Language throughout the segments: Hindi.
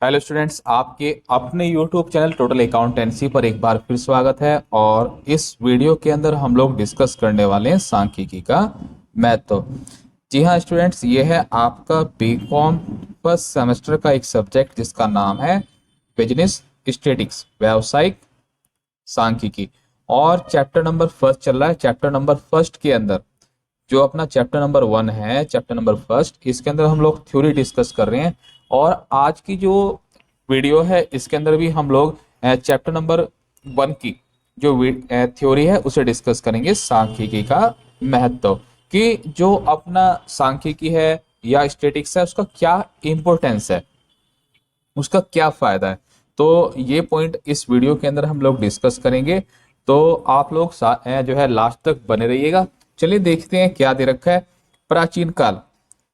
हेलो स्टूडेंट्स, आपके अपने यूट्यूब चैनल टोटल अकाउंटेंसी पर एक बार फिर स्वागत है। और इस वीडियो के अंदर हम लोग डिस्कस करने वाले हैं सांख्यिकी का महत्व। जी हाँ स्टूडेंट्स, ये है आपका बीकॉम फर्स्ट सेमेस्टर का एक सब्जेक्ट जिसका नाम है बिजनेस स्टेटिक्स, व्यावसायिक सांख्यिकी। और चैप्टर नंबर फर्स्ट चल रहा है। चैप्टर नंबर फर्स्ट के अंदर जो अपना चैप्टर नंबर 1 है, चैप्टर नंबर फर्स्ट, इसके अंदर हम लोग थ्योरी डिस्कस कर रहे हैं। और आज की जो वीडियो है इसके अंदर भी हम लोग चैप्टर नंबर 1 की जो थ्योरी है उसे डिस्कस करेंगे, सांख्यिकी का महत्व, कि जो अपना सांख्यिकी है या स्टेटिक्स है उसका क्या इंपॉर्टेंस है, उसका क्या फायदा है। तो ये पॉइंट इस वीडियो के अंदर हम लोग डिस्कस करेंगे। तो आप लोग जो है लास्ट तक बने रहिएगा। चलिए देखते हैं क्या दे रखा है। प्राचीन काल।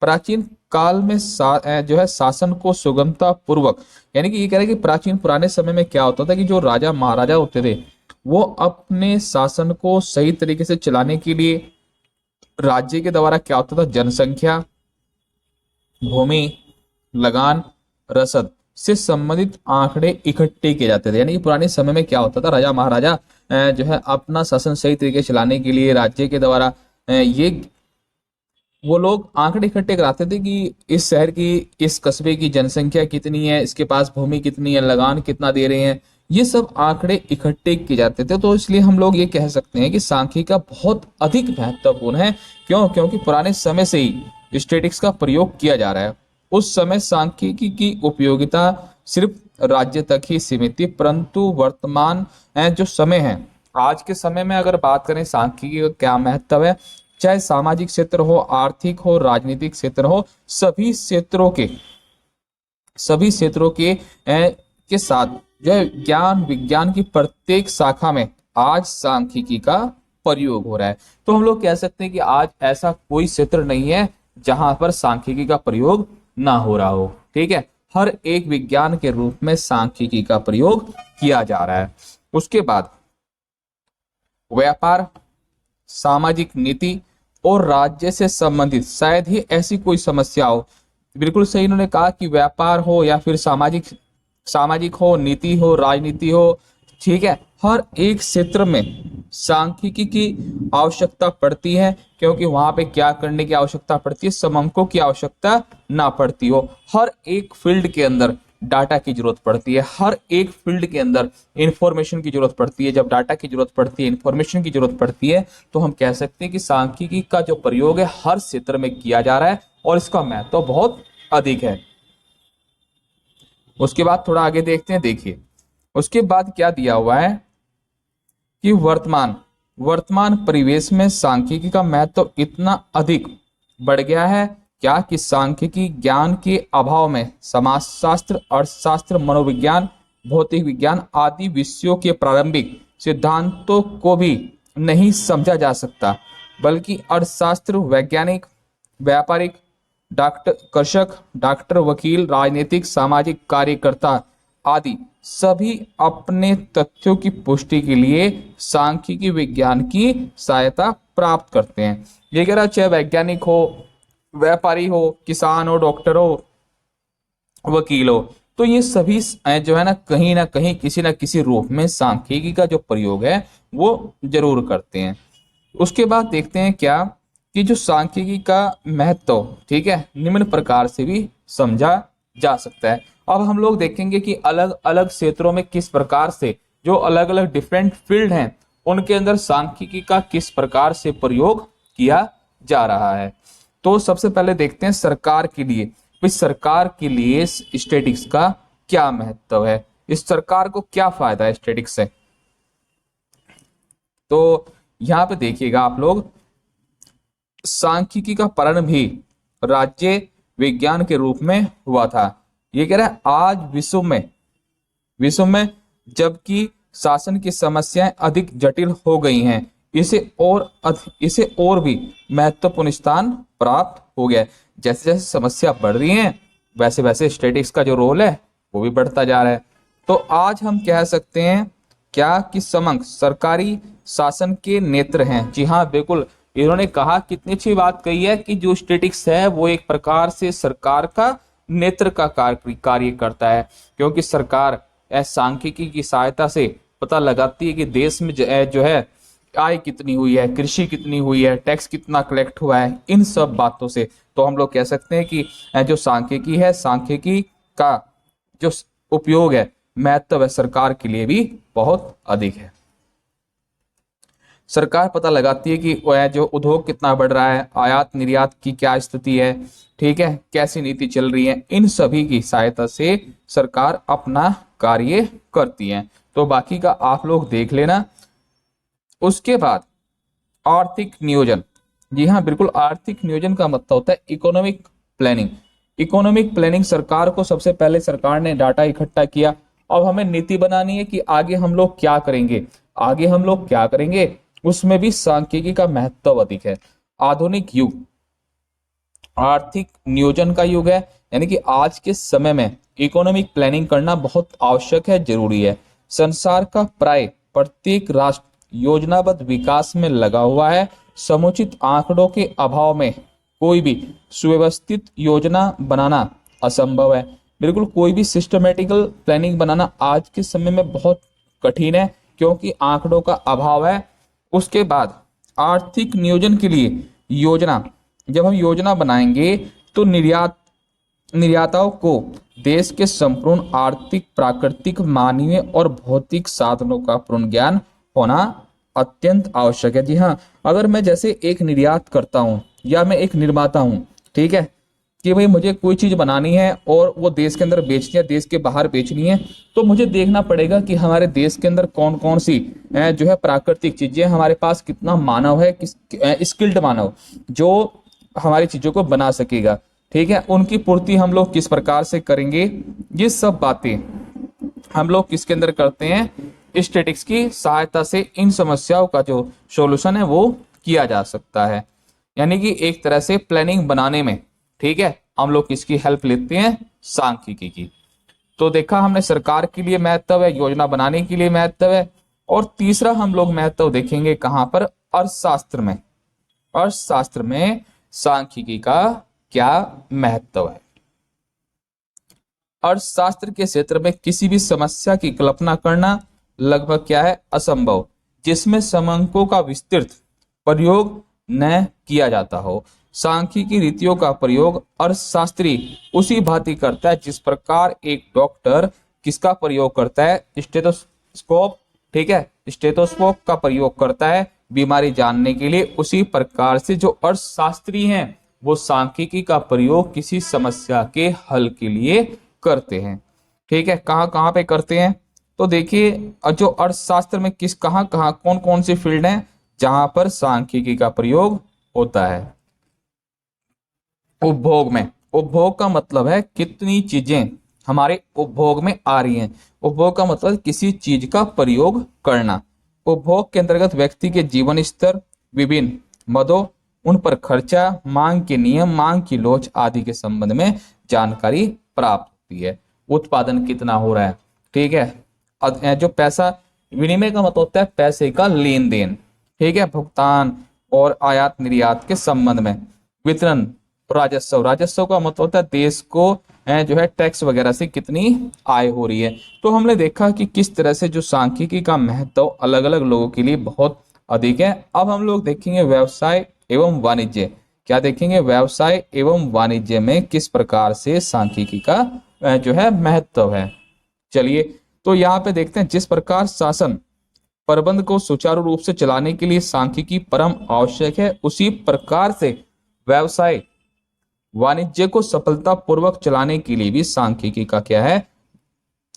प्राचीन काल में जो है शासन को सुगमता पूर्वक, यानी कि ये कह रहे हैं कि प्राचीन पुराने समय में क्या होता था कि जो राजा महाराजा होते थे वो अपने शासन को सही तरीके से चलाने के लिए राज्य के द्वारा क्या होता था, जनसंख्या, भूमि, लगान, रसद से संबंधित आंकड़े इकट्ठे किए जाते थे। यानी कि पुराने समय में क्या होता था, राजा महाराजा जो है अपना शासन सही तरीके से चलाने के लिए राज्य के द्वारा ये वो लोग आंकड़े इकट्ठे कराते थे कि इस शहर की, इस कस्बे की जनसंख्या कितनी है, इसके पास भूमि कितनी है, लगान कितना दे रहे हैं, ये सब आंकड़े इकट्ठे किए जाते थे। तो इसलिए हम लोग ये कह सकते हैं कि सांख्यिकी का बहुत अधिक महत्वपूर्ण है। क्योंकि पुराने समय से ही स्टेटिक्स का प्रयोग किया जा रहा है। उस समय सांख्यिकी की उपयोगिता सिर्फ राज्य तक ही सीमित थी, परंतु वर्तमान जो समय है, आज के समय में अगर बात करें सांख्यिकी का क्या महत्व है, चाहे सामाजिक क्षेत्र हो, आर्थिक हो, राजनीतिक क्षेत्र हो, सभी क्षेत्रों के साथ जो है ज्ञान विज्ञान की प्रत्येक शाखा में आज सांख्यिकी का प्रयोग हो रहा है। तो हम लोग कह सकते हैं कि आज ऐसा कोई क्षेत्र नहीं है जहां पर सांख्यिकी का प्रयोग ना हो रहा हो। ठीक है, हर एक विज्ञान के रूप में सांख्यिकी का प्रयोग किया जा रहा है। उसके बाद व्यापार, सामाजिक नीति और राज्य से संबंधित शायद ही ऐसी कोई समस्या हो। बिल्कुल सही इन्होंने कहा कि व्यापार हो या फिर सामाजिक हो, नीति हो, राजनीति हो, ठीक है, हर एक क्षेत्र में सांख्यिकी की आवश्यकता पड़ती है। क्योंकि वहां पे क्या करने की आवश्यकता पड़ती है, समंकों की आवश्यकता ना पड़ती हो। हर एक फील्ड के अंदर डाटा की जरूरत पड़ती है, हर एक फील्ड के अंदर इंफॉर्मेशन की जरूरत पड़ती है। जब डाटा की जरूरत पड़ती है, इंफॉर्मेशन की जरूरत पड़ती है, तो हम कह सकते हैं कि सांख्यिकी का जो प्रयोग है हर क्षेत्र में किया जा रहा है और इसका महत्व तो बहुत अधिक है। उसके बाद थोड़ा आगे देखते हैं। देखिए उसके बाद क्या दिया हुआ है कि वर्तमान परिवेश में सांख्यिकी का महत्व इतना अधिक बढ़ गया है क्या कि सांख्यिकी ज्ञान के अभाव में समाजशास्त्र, अर्थशास्त्र, मनोविज्ञान, भौतिक विज्ञान आदि विषयों के प्रारंभिक सिद्धांतों को भी नहीं समझा जा सकता। बल्कि अर्थशास्त्र, वैज्ञानिक, व्यापारिक, डॉक्टर, कृषक, डॉक्टर, वकील, राजनीतिक, सामाजिक कार्यकर्ता आदि सभी अपने तथ्यों की पुष्टि के लिए सांख्यिकी विज्ञान की सहायता प्राप्त करते हैं। ये कह रहा चाहे वैज्ञानिक हो, व्यापारी हो, किसान हो, डॉक्टर हो, वकील हो, तो ये सभी जो है ना कहीं किसी ना किसी रूप में सांख्यिकी का जो प्रयोग है वो जरूर करते हैं। उसके बाद देखते हैं क्या कि जो सांख्यिकी का महत्व, ठीक है, निम्न प्रकार से भी समझा जा सकता है। अब हम लोग देखेंगे कि अलग अलग क्षेत्रों में किस प्रकार से जो अलग अलग डिफरेंट फील्ड हैं उनके अंदर सांख्यिकी का किस प्रकार से प्रयोग किया जा रहा है। तो सबसे पहले देखते हैं सरकार के लिए। भाई सरकार के लिए स्टेटिक्स का क्या महत्व है, इस सरकार को क्या फायदा है स्टेटिक्स से। तो यहाँ पे देखिएगा आप लोग, सांख्यिकी का प्रारंभ भी राज्य विज्ञान के रूप में हुआ था। ये कह रहा है आज विश्व में जबकि शासन की समस्याएं अधिक जटिल हो गई हैं, इसे और भी महत्वपूर्ण स्थान प्राप्त हो गया है। जैसे जैसे समस्या बढ़ रही हैं वैसे वैसे स्टेटिक्स का जो रोल है वो भी बढ़ता जा रहा है। तो आज हम कह सकते हैं क्या कि समंक सरकारी शासन के नेत्र हैं। जी हाँ बिल्कुल, इन्होंने कहा, कितनी अच्छी बात कही है कि जो स्टेटिक्स है वो एक प्रकार से सरकार का नेत्र का कार्य करता है, क्योंकि सरकार सांख्यिकी की सहायता से पता लगाती है कि देश में जो है आय कितनी हुई है, कृषि कितनी हुई है, टैक्स कितना कलेक्ट हुआ है, इन सब बातों से। तो हम लोग कह सकते हैं कि जो सांख्यिकी है, सांख्यिकी का जो उपयोग है, महत्व है, सरकार के लिए भी बहुत अधिक है। सरकार पता लगाती है कि वह जो उद्योग कितना बढ़ रहा है, आयात निर्यात की क्या स्थिति है, ठीक है, कैसी नीति चल रही है, इन सभी की सहायता से सरकार अपना कार्य करती है। तो बाकी का आप लोग देख लेना। उसके बाद आर्थिक नियोजन। जी हाँ, बिल्कुल, आर्थिक नियोजन का मतलब होता है इकोनॉमिक प्लानिंग। इकोनॉमिक प्लानिंग, सरकार को सबसे पहले सरकार ने डाटा इकट्ठा किया, अब हमें नीति बनानी है कि आगे हम लोग क्या करेंगे, आगे हम लोग क्या करेंगे, उसमें भी सांख्यिकी का महत्व अधिक है। आधुनिक युग आर्थिक नियोजन का युग है, यानी कि आज के समय में इकोनॉमिक प्लानिंग करना बहुत आवश्यक है, जरूरी है। संसार का प्राय प्रत्येक राष्ट्र योजनाबद्ध विकास में लगा हुआ है। समुचित आंकड़ों के अभाव में कोई भी सुव्यवस्थित योजना बनाना असंभव है। बिल्कुल, कोई भी सिस्टमेटिकल प्लानिंग बनाना आज के समय में बहुत कठिन है, क्योंकि आंकड़ों का अभाव है। उसके बाद आर्थिक नियोजन के लिए योजना, जब हम योजना बनाएंगे तो निर्याताओं को देश के संपूर्ण आर्थिक, प्राकृतिक, मानवीय और भौतिक साधनों का पूर्ण ज्ञान होना अत्यंत आवश्यक है। जी हाँ, अगर मैं जैसे एक निर्यात करता हूँ या मैं एक निर्माता हूँ, ठीक है, कि भाई मुझे कोई चीज बनानी है और वो देश के अंदर बेचनी है, देश के बाहर बेचनी है, तो मुझे देखना पड़ेगा कि हमारे देश के अंदर कौन कौन सी जो है प्राकृतिक चीजें, हमारे पास कितना मानव है, किस स्किल्ड मानव जो हमारी चीजों को बना सकेगा, ठीक है, उनकी पूर्ति हम लोग किस प्रकार से करेंगे, ये सब बातें हम लोग किसके अंदर करते हैं, स्टैटिस्टिक्स की सहायता से इन समस्याओं का जो सॉल्यूशन है वो किया जा सकता है। यानी कि एक तरह से प्लानिंग बनाने में, ठीक है, हम लोग किसकी हेल्प लेते हैं, सांख्यिकी की। तो देखा हमने सरकार के लिए महत्व है, योजना बनाने के लिए महत्व है। और तीसरा हम लोग महत्व देखेंगे कहां पर, अर्थशास्त्र में। अर्थशास्त्र में सांख्यिकी का क्या महत्व है। अर्थशास्त्र के क्षेत्र में किसी भी समस्या की कल्पना करना लगभग क्या है, असंभव, जिसमें समंकों का विस्तृत प्रयोग न किया जाता हो। सांख्यिकी रीतियों का प्रयोग अर्थशास्त्री उसी भांति करता है जिस प्रकार एक डॉक्टर किसका प्रयोग करता है, स्टेथोस्कोप, ठीक है, स्टेथोस्कोप का प्रयोग करता है बीमारी जानने के लिए। उसी प्रकार से जो अर्थशास्त्री हैं वो सांख्यिकी का प्रयोग किसी समस्या के हल के लिए करते हैं, ठीक है। कहाँ कहाँ पे करते हैं, तो देखिए जो अर्थशास्त्र में किस कहाँ कहाँ कौन कौन सी फील्ड हैं जहां पर सांख्यिकी का प्रयोग होता है। उपभोग में, उपभोग का मतलब है कितनी चीजें हमारे उपभोग में आ रही हैं। उपभोग का मतलब किसी चीज का प्रयोग करना। उपभोग के अंतर्गत व्यक्ति के जीवन स्तर, विभिन्न मदों, उन पर खर्चा, मांग के नियम, मांग की लोच आदि के संबंध में जानकारी प्राप्त होती है। उत्पादन कितना हो रहा है, ठीक है, जो पैसा, विनिमय का मतलब होता है पैसे का लेन देन, ठीक है, भुगतान और आयात निर्यात के संबंध में। वितरण, राजस्व, राजस्व का मतलब होता है देश को जो है टैक्स वगैरह से कितनी आय हो रही है। तो हमने देखा कि किस तरह से जो सांख्यिकी का महत्व अलग अलग लोगों के लिए बहुत अधिक है। अब हम लोग देखेंगे व्यवसाय एवं वाणिज्य। क्या देखेंगे, व्यवसाय एवं वाणिज्य में किस प्रकार से सांख्यिकी का जो है महत्व है। चलिए, तो यहाँ पे देखते हैं, जिस प्रकार शासन प्रबंध को सुचारू रूप से चलाने के लिए सांख्यिकी परम आवश्यक है, उसी प्रकार से व्यवसाय वाणिज्य को सफलता पूर्वक चलाने के लिए भी सांख्यिकी का क्या है,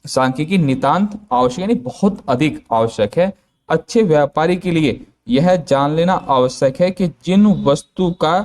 सांख्यिकी नितांत आवश्यक, यानी बहुत अधिक आवश्यक है। अच्छे व्यापारी के लिए यह जान लेना आवश्यक है कि जिन वस्तु का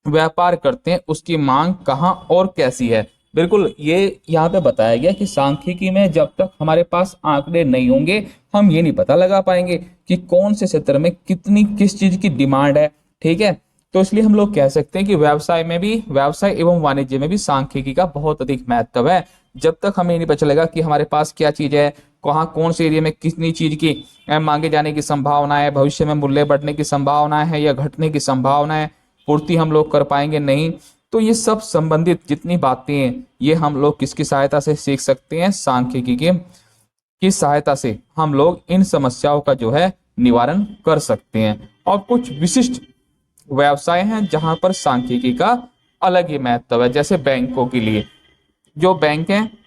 व्यापार करते हैं उसकी मांग कहाँ और कैसी है। बिल्कुल, ये यहाँ पे बताया गया कि सांख्यिकी में जब तक हमारे पास आंकड़े नहीं होंगे हम ये नहीं पता लगा पाएंगे कि कौन से क्षेत्र में कितनी किस चीज की डिमांड है, ठीक है। तो इसलिए हम लोग कह सकते हैं कि व्यवसाय में भी, व्यवसाय एवं वाणिज्य में भी सांख्यिकी का बहुत अधिक महत्व है। जब तक हमें नहीं पता चलेगा कि हमारे पास क्या चीज है, कहाँ कौन से एरिया में कितनी चीज की मांगे जाने की संभावना है, भविष्य में मूल्य बढ़ने की संभावना है या घटने की संभावना है, पूर्ति हम लोग कर पाएंगे नहीं। तो ये सब संबंधित जितनी बातें हैं ये हम लोग किसकी सहायता से सीख सकते हैं, सांख्यिकी की सहायता से हम लोग इन समस्याओं का जो है निवारण कर सकते हैं। और कुछ विशिष्ट व्यवसाय हैं जहां पर सांख्यिकी का अलग ही महत्व है, जैसे बैंकों के लिए, जो बैंक हैं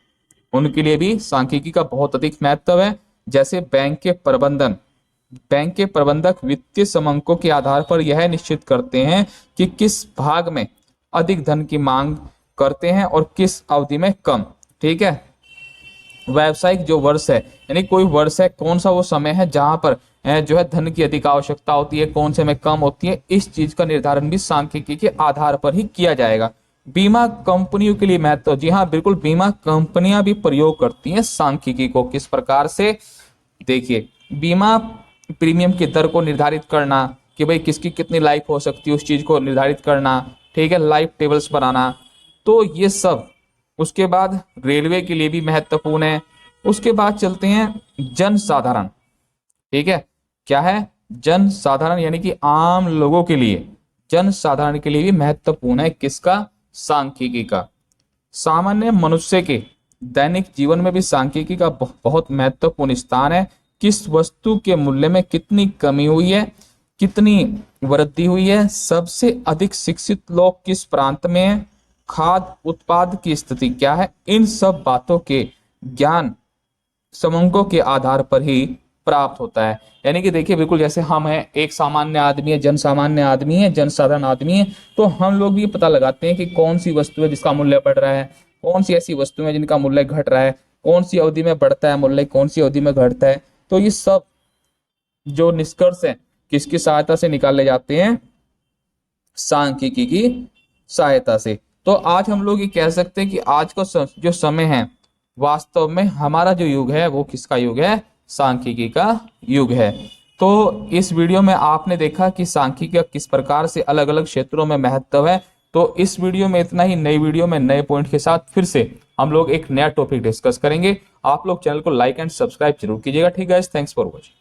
उनके लिए भी सांख्यिकी का बहुत अधिक महत्व है। जैसे बैंक के प्रबंधक वित्तीय समंकों के आधार पर यह निश्चित करते हैं कि किस भाग में अधिक धन की मांग करते हैं और किस अवधि में कम। ठीक है, व्यावसायिक जो वर्ष है, यानी कोई वर्ष है, कौन सा वो समय है जहां पर जो है धन की अधिक आवश्यकता होती है, कौन से में कम होती है, इस चीज का निर्धारण भी सांख्यिकी के आधार पर ही किया जाएगा। बीमा कंपनियों के लिए महत्व, जी हाँ बिल्कुल, बीमा कंपनियां भी प्रयोग करती हैं सांख्यिकी को। किस प्रकार से, देखिए, बीमा प्रीमियम की दर को निर्धारित करना कि भाई किसकी कितनी लाइफ हो सकती है, उस चीज को निर्धारित करना, ठीक है, लाइफ टेबल्स बनाना, तो ये सब। उसके बाद रेलवे के लिए भी महत्वपूर्ण है। उसके बाद चलते हैं जन साधारण। ठीक है, क्या है, जन साधारण, यानी कि आम लोगों के लिए, जन साधारण के लिए भी महत्वपूर्ण है किसका, सांख्यिकी का। सामान्य मनुष्य के दैनिक जीवन में भी सांख्यिकी का बहुत महत्वपूर्ण स्थान है। किस वस्तु के मूल्य में कितनी कमी हुई है, कितनी वृद्धि हुई है, सबसे अधिक शिक्षित लोग किस प्रांत में है, खाद्य उत्पाद की स्थिति क्या है, इन सब बातों के ज्ञान समंकों के आधार पर ही प्राप्त होता है। यानी कि देखिए, बिल्कुल जैसे हम हैं, एक सामान्य आदमी है, जन सामान्य आदमी है, जन साधारण आदमी है, तो हम लोग भी पता लगाते हैं कि कौन सी वस्तु है जिसका मूल्य बढ़ रहा है, कौन सी ऐसी वस्तु है जिनका मूल्य घट रहा है, कौन सी अवधि में बढ़ता है मूल्य, कौन सी अवधि में घटता है। तो ये सब जो निष्कर्ष है किसकी सहायता से निकाले जाते हैं, सांख्यिकी की सहायता से। तो आज हम लोग ये कह सकते हैं कि आज का जो समय है, वास्तव में हमारा जो युग है वो किसका युग है, सांख्यिकी का युग है। तो इस वीडियो में आपने देखा कि सांख्यिकी का किस प्रकार से अलग अलग क्षेत्रों में महत्व है। तो इस वीडियो में इतना ही। नई वीडियो में नए पॉइंट के साथ फिर से हम लोग एक नया टॉपिक डिस्कस करेंगे। आप लोग चैनल को लाइक एंड सब्सक्राइब जरूर कीजिएगा। ठीक है, थैंक्स फॉर वॉचिंग।